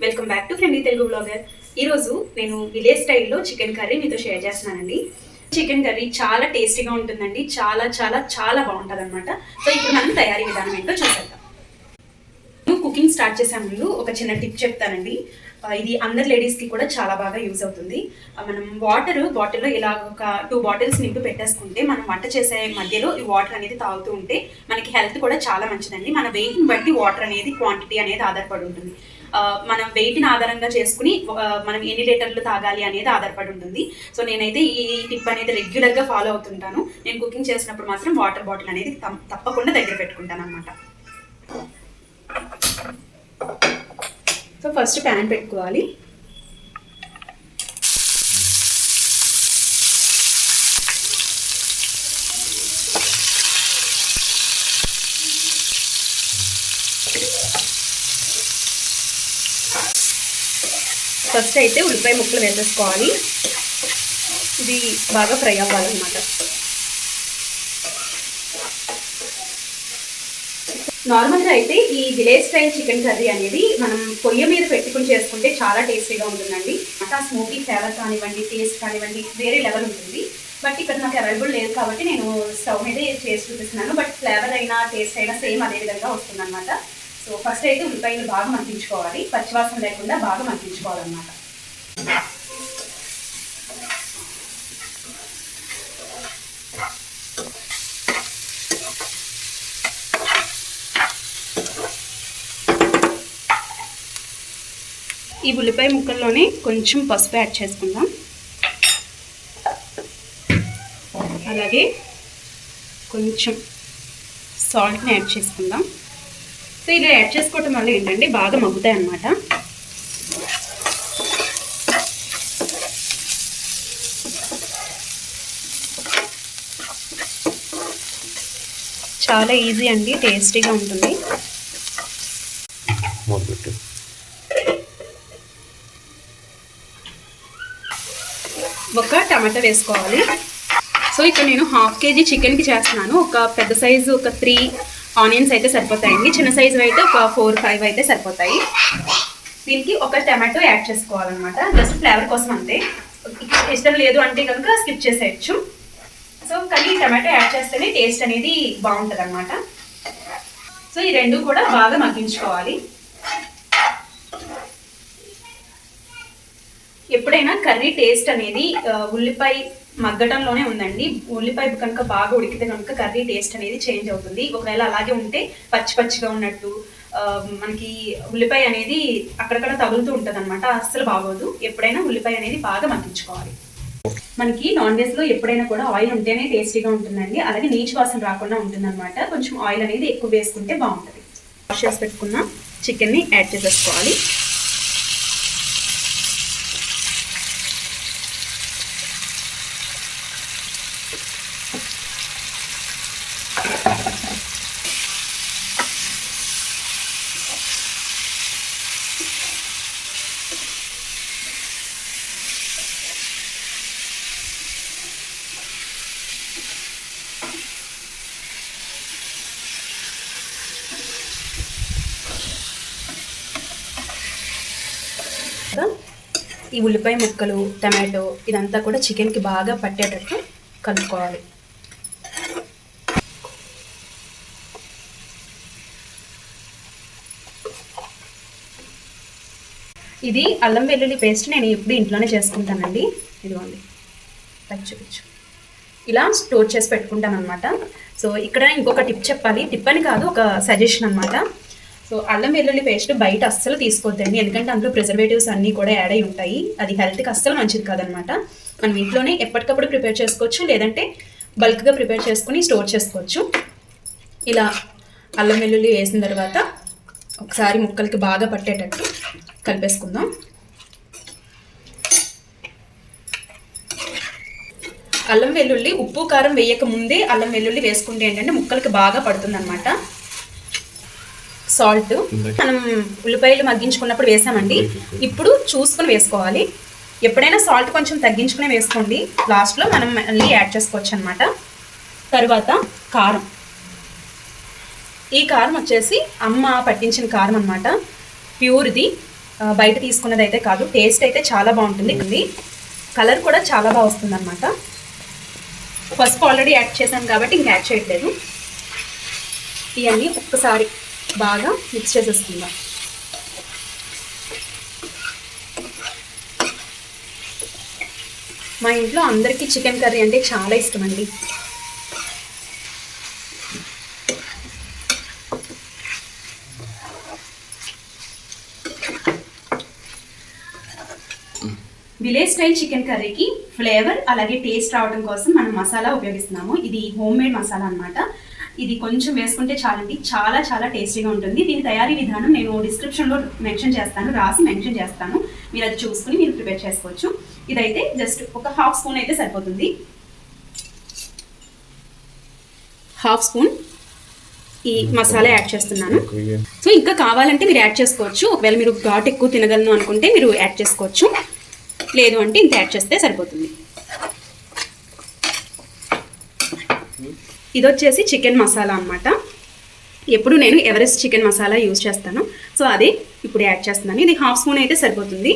Welcome back to friendly Telugu blogger. ఈరోజు నేను village స్టైల్లో చికెన్ కర్రీ మీతో షేర్ చేస్తున్నానండి. చికెన్ కర్రీ చాలా టేస్టీగా ఉంటుందండి. చాలా చాలా చాలా బాగుంటుంది అనమాట. సో ఇప్పుడు మనం తయారీ విధానం ఏంటో చూసేద్దాం. కుకింగ్ స్టార్ట్ చేసే ముందు ఒక చిన్న టిప్ చెప్తానండి. ఇది అందరు లేడీస్కి కూడా చాలా బాగా యూజ్ అవుతుంది. మనం బాటిల్లో ఇలా ఒక 2 బాటిల్స్ నింపి పెట్టేసుకుంటే మనం వంట చేసే మధ్యలో ఈ వాటర్ అనేది తాగుతూ ఉంటే మనకి హెల్త్ కూడా చాలా మంచిదండి. మన వెయిట్ని బట్టి వాటర్ అనేది క్వాంటిటీ అనేది ఆధారపడి ఉంటుంది. మనం వెయిట్ని ఆధారంగా చేసుకుని మనం ఎన్ని లీటర్లు తాగాలి అనేది ఆధారపడి ఉంటుంది. సో నేనైతే ఈ టిప్ అనేది రెగ్యులర్గా ఫాలో అవుతుంటాను. నేను కుకింగ్ చేసినప్పుడు మాత్రం వాటర్ బాటిల్ అనేది తప్పకుండా దగ్గర పెట్టుకుంటాను అనమాట. సో ఫస్ట్ ప్యాన్ పెట్టుకోవాలి. ఫస్ట్ అయితే ఉల్లిపాయ ముక్కలు వేసేసుకోవాలి. ఇది బాగా ఫ్రై అవ్వాలన్నమాట. నార్మల్గా అయితే ఈ విలేజ్ స్టైల్ చికెన్ కర్రీ అనేది మనం పొయ్యి మీద పెట్టుకుని చేసుకుంటే చాలా టేస్టీగా ఉంటుందండి. ఆ స్మోకీ ఫ్లేవర్ కానివ్వండి, టేస్ట్ కానివ్వండి వేరే లెవెల్ ఉంటుంది. బట్ ఇక్కడ నాకు అవైలబుల్ లేదు కాబట్టి నేను స్టవ్ మీదే చేసి చూపిస్తున్నాను. బట్ ఫ్లేవర్ అయినా టేస్ట్ అయినా సేమ్ అదే విధంగా వస్తుంది అనమాట. సో ఫస్ట్ అయితే ఉల్లిపాయలు బాగా మగ్గించుకోవాలి. పచ్చివాసన లేకుండా బాగా మగ్గించుకోవాలన్నమాట. ఈ ఉల్లిపాయ ముక్కల్లోనే కొంచెం పసుపు యాడ్ చేసుకుందాం. అలాగే కొంచెం సాల్ట్ని యాడ్ చేసుకుందాం. సో ఇలా యాడ్ చేసుకోవటం వల్ల ఏంటంటే బాగా మగ్గుతాయి అన్నమాట. చాలా ఈజీ అండి, టేస్టీగా ఉంటుంది. ఒక టమాటా వేసుకోవాలి. సో ఇక్కడ నేను 1/2 kg చికెన్కి చేస్తున్నాను. ఒక పెద్ద సైజు ఒక 3 ఆనియన్స్ అయితే సరిపోతాయండి. చిన్న సైజు అయితే ఒక 4-5 అయితే సరిపోతాయి. దీనికి ఒక టమాటో యాడ్ చేసుకోవాలన్నమాట. జస్ట్ ఫ్లేవర్ కోసం అంతే. ఇష్టం లేదు అంటే కనుక స్కిప్ చేసేయచ్చు. సో కానీ టమాటో యాడ్ చేస్తేనే టేస్ట్ అనేది బాగుంటుంది అన్నమాట. సో ఈ రెండు కూడా బాగా మగ్గించుకోవాలి. ఎప్పుడైనా కర్రీ టేస్ట్ అనేది ఉల్లిపాయ మగ్గటంలోనే ఉందండి. ఉల్లిపాయ కనుక బాగా ఉడికితే కనుక కర్రీ టేస్ట్ అనేది చేంజ్ అవుతుంది. ఒకవేళ అలాగే ఉంటే పచ్చిగా ఉన్నట్టు మనకి ఉల్లిపాయ అనేది అక్కడక్కడ తగులుతూ ఉంటుంది అనమాట. అస్సలు బాగోదు. ఎప్పుడైనా ఉల్లిపాయ అనేది బాగా మగ్గించుకోవాలి. మనకి నాన్ వెజ్లో ఎప్పుడైనా కూడా ఆయిల్ ఉంటేనే టేస్టీగా ఉంటుందండి. అలాగే నీచు వాసన రాకుండా ఉంటుంది అనమాట. కొంచెం ఆయిల్ అనేది ఎక్కువ వేసుకుంటే బాగుంటుంది. వాష్ చేసి పెట్టుకున్న చికెన్ని యాడ్ చేసేసుకోవాలి. ఈ ఉల్లిపాయ ముక్కలు, టమాటో ఇదంతా కూడా చికెన్కి బాగా పట్టేటట్టు కలుపుకోవాలి. ఇది అల్లం వెల్లుల్లి పేస్ట్ నేను ఇప్పుడు ఇంట్లోనే చేసుకుంటానండి. ఇదిగోండి చూపించు. ఇలా స్టోర్ చేసి పెట్టుకుంటాను అనమాట. సో ఇక్కడ ఇంకొక టిప్ చెప్పాలి. టిప్ అని కాదు, ఒక సజెషన్ అనమాట. సో అల్లం వెల్లుల్లి పేస్ట్ బయట అస్సలు తీసుకోవద్దండి. ఎందుకంటే అందులో ప్రిజర్వేటివ్స్ అన్నీ కూడా యాడ్ అయి ఉంటాయి. అది హెల్త్కి అస్సలు మంచిది కాదనమాట. మనం ఇంట్లోనే ఎప్పటికప్పుడు ప్రిపేర్ చేసుకోవచ్చు, లేదంటే బల్క్గా ప్రిపేర్ చేసుకుని స్టోర్ చేసుకోవచ్చు. ఇలా అల్లం వెల్లుల్లి వేసిన తర్వాత ఒకసారి ముక్కలకి బాగా పట్టేటట్టు కలిపేసుకుందాం. అల్లం వెల్లుల్లి ఉప్పు కారం వేయక ముందే అల్లం వెల్లుల్లి వేసుకుంటే ఏంటంటే ముక్కలకి బాగా పడుతుంది అనమాట. సాల్ట్ మనం ఉల్లిపాయలు మగ్గించుకున్నప్పుడు వేసామండి. ఇప్పుడు చూసుకొని వేసుకోవాలి. ఎప్పుడైనా సాల్ట్ కొంచెం తగ్గించుకునే వేసుకోండి. లాస్ట్లో మనం మళ్ళీ యాడ్ చేసుకోవచ్చు అనమాట. తర్వాత కారం. ఈ కారం వచ్చేసి అమ్మ పట్టించిన కారం అనమాట. ప్యూర్ది. బయట తీసుకున్నది అయితే కాదు. టేస్ట్ అయితే చాలా బాగుంటుంది. కలర్ కూడా చాలా బాగా వస్తుంది అనమాట. పసుపు ఆల్రెడీ యాడ్ చేశాను కాబట్టి ఇంకా యాడ్ చేయట్లేదు. ఇవన్నీ ఒక్కసారి బాగా మిక్స్ చేసేసుకుందాం. మా ఇంట్లో అందరికీ చికెన్ కర్రీ అంటే చాలా ఇష్టం అండి. విలేజ్ స్టైల్ చికెన్ కర్రీకి ఫ్లేవర్ అలాగే టేస్ట్ రావడం కోసం మనం మసాలా ఉపయోగిస్తున్నాము. ఇది హోమ్ మేడ్ మసాలా అనమాట. ఇది కొంచెం వేసుకుంటే చాలండి, చాలా చాలా టేస్టీగా ఉంటుంది. దీని తయారీ విధానం నేను డిస్క్రిప్షన్లో మెన్షన్ చేస్తాను, రాసి మెన్షన్ చేస్తాను. మీరు అది చూసుకుని మీరు ప్రిపేర్ చేసుకోవచ్చు. ఇదైతే జస్ట్ ఒక హాఫ్ స్పూన్ అయితే సరిపోతుంది. హాఫ్ స్పూన్ ఈ మసాలా యాడ్ చేస్తున్నాను. సో ఇంకా కావాలంటే మీరు యాడ్ చేసుకోవచ్చు. ఒకవేళ మీరు ఘాట్ ఎక్కువ తినగలను అనుకుంటే మీరు యాడ్ చేసుకోవచ్చు, లేదు అంటే ఇంత యాడ్ చేస్తే సరిపోతుంది. ఇది వచ్చేసి చికెన్ మసాలా అనమాట. ఎప్పుడు నేను ఎవరెస్ట్ చికెన్ మసాలా యూజ్ చేస్తాను. సో అది ఇప్పుడు యాడ్ చేస్తున్నాను. ఇది హాఫ్ స్పూన్ అయితే సరిపోతుంది.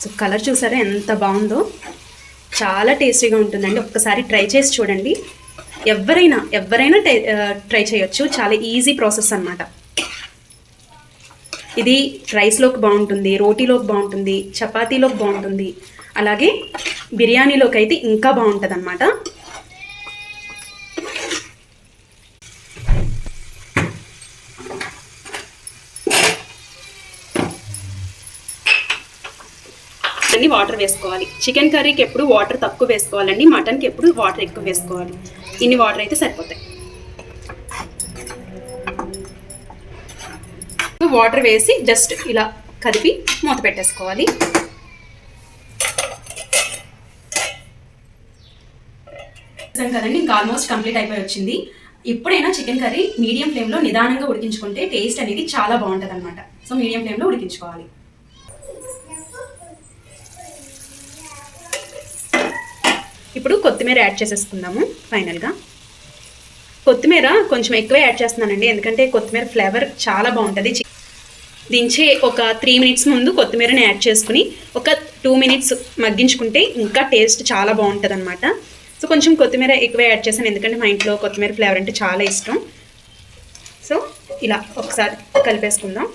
సో కలర్ చూసారా ఎంత బాగుందో, చాలా టేస్టీగా ఉంటుందండి. ఒక్కసారి ట్రై చేసి చూడండి. ఎవరైనా ట్రై చేయొచ్చు. చాలా ఈజీ ప్రాసెస్ అన్నమాట. ఇది రైస్లోకి బాగుంటుంది, రోటీలోకి బాగుంటుంది, చపాతీలోకి బాగుంటుంది, అలాగే బిర్యానీలోకి అయితే ఇంకా బాగుంటుంది అన్నమాట. అన్ని వాటర్ వేసుకోవాలి. చికెన్ కర్రీకి ఎప్పుడు వాటర్ తక్కువ వేసుకోవాలండి, మటన్కి ఎప్పుడు వాటర్ ఎక్కువ వేసుకోవాలి. ఇన్ని వాటర్ అయితే సరిపోతాయి. వాటర్ వేసి జస్ట్ ఇలా కలిపి మూత పెట్టేసుకోవాలి. కదండి, ఇంకా ఆల్మోస్ట్ కంప్లీట్ అయిపోయి వచ్చింది. ఎప్పుడైనా చికెన్ కర్రీ మీడియం ఫ్లేమ్లో నిదానంగా ఉడికించుకుంటే టేస్ట్ అనేది చాలా బాగుంటుంది అనమాట. సో మీడియం ఫ్లేమ్లో ఉడికించుకోవాలి. ఇప్పుడు కొత్తిమీర యాడ్ చేసేసుకుందాము. ఫైనల్గా కొత్తిమీర కొంచెం ఎక్కువే యాడ్ చేస్తున్నానండి, ఎందుకంటే కొత్తిమీర ఫ్లేవర్ చాలా బాగుంటుంది. దించే ఒక 3 మినిట్స్ ముందు కొత్తిమీరని యాడ్ చేసుకుని ఒక 2 మినిట్స్ మగ్గించుకుంటే ఇంకా టేస్ట్ చాలా బాగుంటుంది అనమాట. సో కొంచెం కొత్తిమీర ఎక్కువ యాడ్ చేశాను, ఎందుకంటే మా ఇంట్లో కొత్తిమీర ఫ్లేవర్ అంటే చాలా ఇష్టం. సో ఇలా ఒకసారి కలిపేసుకుందాం.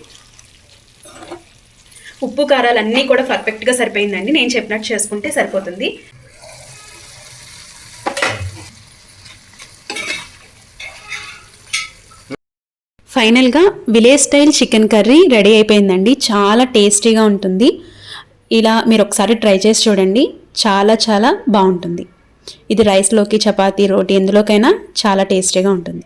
ఉప్పు కారాలు అన్నీ కూడా పర్ఫెక్ట్గా సరిపోయిందండి. నేను చెప్పినట్టు చేసుకుంటే సరిపోతుంది. ఫైనల్గా village style chicken curry ready అయిపోయిందండి. చాలా టేస్టీగా ఉంటుంది. ఇలా మీరు ఒకసారి ట్రై చేసి చూడండి, చాలా చాలా బాగుంటుంది. ఇది రైస్లోకి, చపాతీ, రోటీ ఎందులోకైనా చాలా టేస్టీగా ఉంటుంది.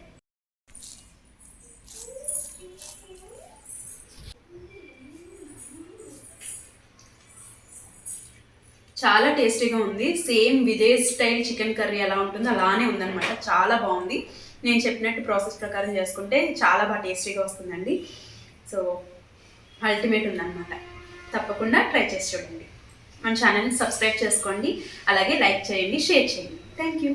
చాలా టేస్టీగా ఉంది. Same village style chicken curry ఎలా ఉంటుందో అలానే ఉందన్నమాట. చాలా బాగుంది. నేను చెప్పినట్టు ప్రాసెస్ ప్రకారం చేసుకుంటే చాలా బాగా టేస్టీగా వస్తుందండి. సో అల్టిమేట్ ఉందన్నమాట. తప్పకుండా ట్రై చేసి చూడండి. మన ఛానల్ని సబ్స్క్రైబ్ చేసుకోండి, అలాగే లైక్ చేయండి, షేర్ చేయండి. Thank you.